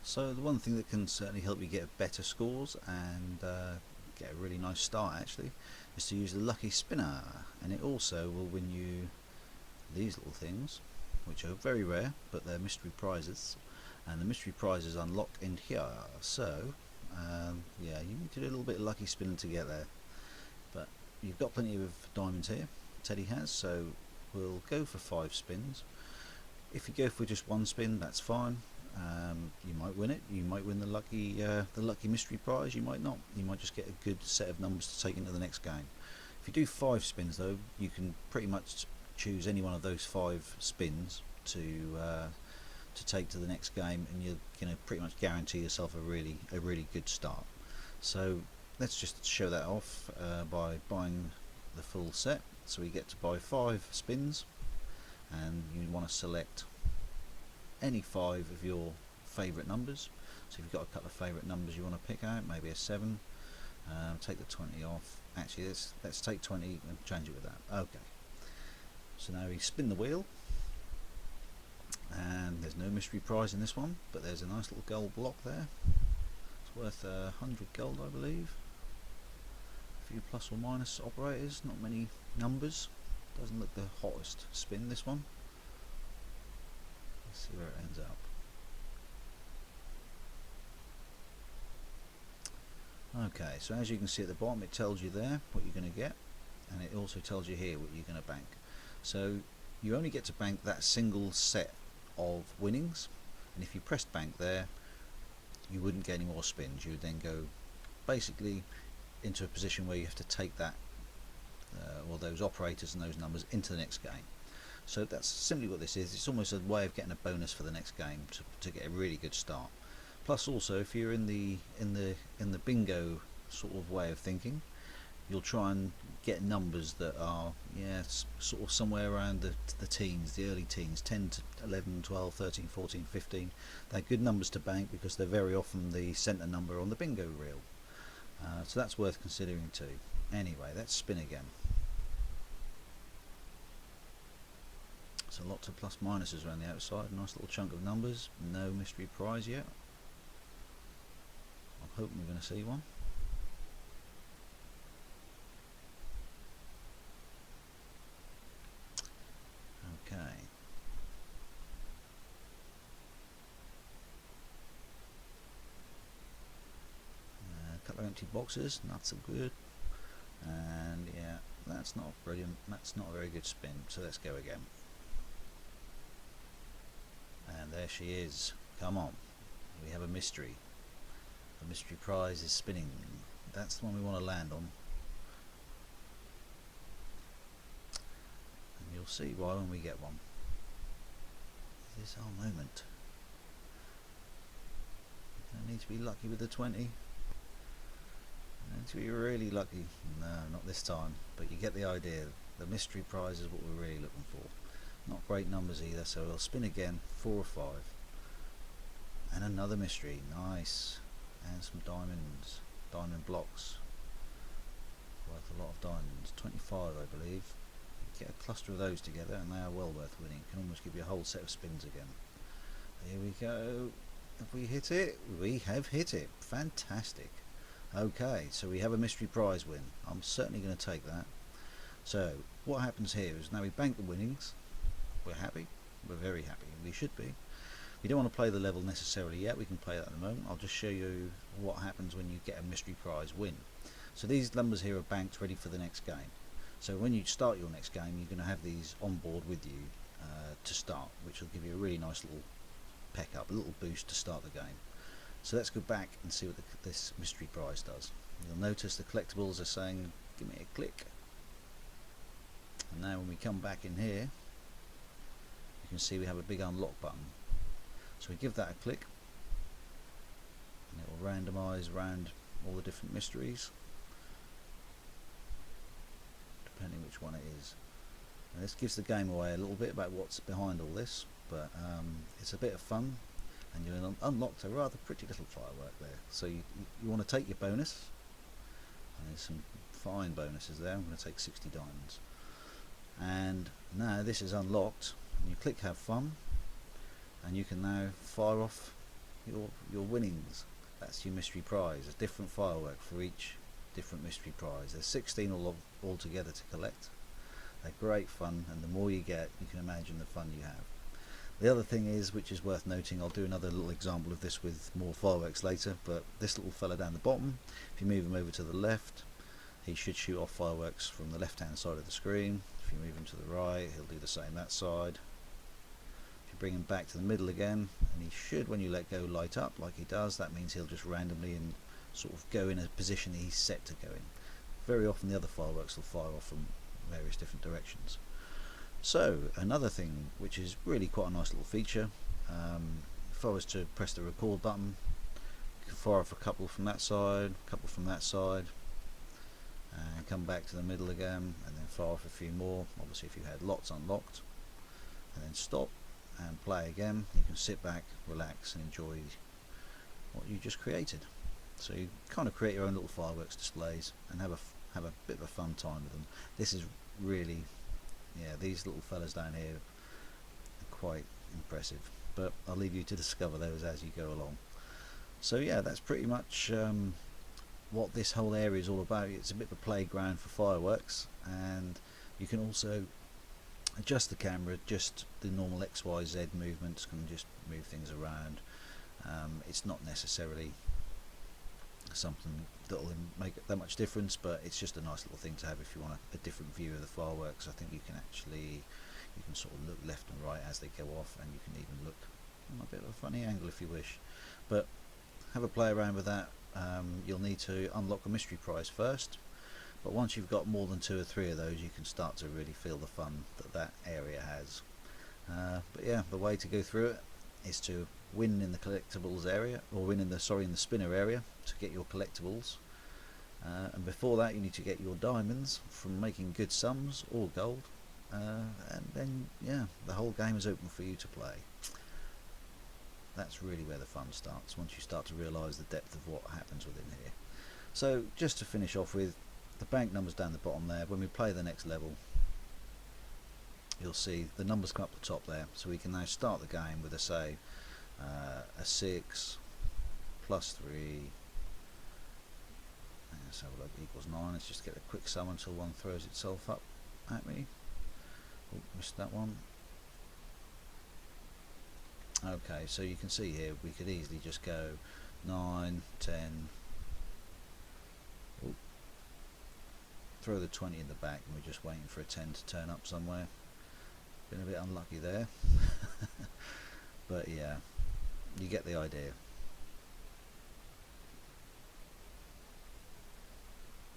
So the one thing that can certainly help you get better scores and get a really nice start actually is to use the lucky spinner, and it also will win you these little things, which are very rare but they're mystery prizes, and the mystery prizes unlock in here. So yeah, you need to do a little bit of lucky spinning to get there, but you've got plenty of diamonds here, Teddy has, so we'll go for 5 spins. If you go for just 1 spin, that's fine. You might win it. You might win the lucky mystery prize. You might not. You might just get a good set of numbers to take into the next game. If you do 5 spins, though, you can pretty much choose any one of those 5 spins to take to the next game, and you're going to pretty much guarantee yourself a really good start. So let's just show that off by buying the full set. So we get to buy 5 spins, and you want to select any 5 of your favourite numbers. So if you've got a couple of favourite numbers you want to pick out, maybe a 7, take the 20 off. Actually, let's take 20 and change it with that. Okay, so now we spin the wheel, and there's no mystery prize in this one, but there's a nice little gold block there. It's worth 100 gold, I believe. A few plus or minus operators, not many numbers. Doesn't look the hottest spin, this one. Let's see where it ends up. Okay, so as you can see at the bottom, it tells you there what you're going to get, and it also tells you here what you're going to bank. So you only get to bank that single set of winnings, and if you pressed bank there, you wouldn't get any more spins. You would then go basically into a position where you have to take that or those operators and those numbers into the next game. So that's simply what this is. It's almost a way of getting a bonus for the next game to get a really good start. Plus, also, if you're in the bingo sort of way of thinking, you'll try and get numbers that are sort of somewhere around the teens, the early teens, 10 to 11, 12, 13, 14, 15. They're good numbers to bank because they're very often the centre number on the bingo reel. So that's worth considering too. Anyway, let's spin again. So lots of plus minuses around the outside, nice little chunk of numbers, no mystery prize yet. I'm hoping we're going to see one. Okay. A couple of empty boxes, not so good. And yeah, that's not brilliant, that's not a very good spin, so let's go again. And there she is. Come on, we have a mystery. The mystery prize is spinning. That's the one we want to land on. And you'll see why when we get one. This is our moment. I need to be lucky with the 20. I need to be really lucky. No, not this time, but you get the idea. The mystery prize is what we're really looking for. Not great numbers either, so we'll spin again, 4 or 5. And another mystery, nice. And some diamonds, diamond blocks. Worth a lot of diamonds, 25 I believe. Get a cluster of those together and they are well worth winning. Can almost give you a whole set of spins again. Here we go. Have we hit it? We have hit it. Fantastic. Okay, so we have a mystery prize win. I'm certainly going to take that. So what happens here is now we bank the winnings. We're happy. We're very happy. We should be. We don't want to play the level necessarily yet. We can play that at the moment. I'll just show you what happens when you get a mystery prize win. So these numbers here are banked, ready for the next game. So when you start your next game, you're going to have these on board with you to start, which will give you a really nice little peck up, a little boost to start the game. So let's go back and see what this mystery prize does. You'll notice the collectibles are saying, give me a click. And now when we come back in here, you can see we have a big unlock button. So we give that a click, and it will randomise around all the different mysteries, depending which one it is. And this gives the game away a little bit about what's behind all this, but it's a bit of fun, and you unlocked a rather pretty little firework there. So you want to take your bonus, and there's some fine bonuses there. I'm going to take 60 diamonds. And now this is unlocked, and you click have fun, and you can now fire off your winnings. That's your mystery prize. A different firework for each different mystery prize. There's 16 all together to collect. They're great fun, and the more you get, you can imagine the fun you have. The other thing is, which is worth noting, I'll do another little example of this with more fireworks later, but this little fella down the bottom, if you move him over to the left, he should shoot off fireworks from the left hand side of the screen. If you move him to the right, he'll do the same that side. If you bring him back to the middle again, and he should, when you let go, light up like he does. That means he'll just randomly and sort of go in a position that he's set to go in. Very often the other fireworks will fire off from various different directions. So another thing which is really quite a nice little feature, if I was to press the record button, you can fire off a couple from that side, a couple from that side, and come back to the middle again, and then fire off a few more, obviously if you had lots unlocked, and then stop and play again. You can sit back, relax and enjoy what you just created. So you kind of create your own little fireworks displays and have a bit of a fun time with them. This is really, yeah, these little fellas down here are quite impressive, but I'll leave you to discover those as you go along. So yeah, that's pretty much what this whole area is all about. It's a bit of a playground for fireworks, and you can also adjust the camera, just the normal XYZ movements, can just move things around. It's not necessarily something that'll make that much difference, but it's just a nice little thing to have if you want a different view of the fireworks. I think you can sort of look left and right as they go off, and you can even look on a bit of a funny angle if you wish. But have a play around with that. You'll need to unlock a mystery prize first, but once you've got more than 2 or 3 of those, you can start to really feel the fun that area has. But yeah, the way to go through it is to win in the collectibles area, or win in the spinner area to get your collectibles, and before that you need to get your diamonds from making good sums or gold, and then yeah, the whole game is open for you to play. That's really where the fun starts, once you start to realise the depth of what happens within here. So just to finish off with, the bank numbers down the bottom there, when we play the next level you'll see the numbers come up the top there, so we can now start the game with a 6 plus 3, let's have a look, equals 9. Let's just get a quick sum until one throws itself up at me. Oh, missed that one. Okay, so you can see here we could easily just go 9, 10, oh, throw the 20 in the back, and we're just waiting for a 10 to turn up somewhere. Been a bit unlucky there. But yeah, you get the idea.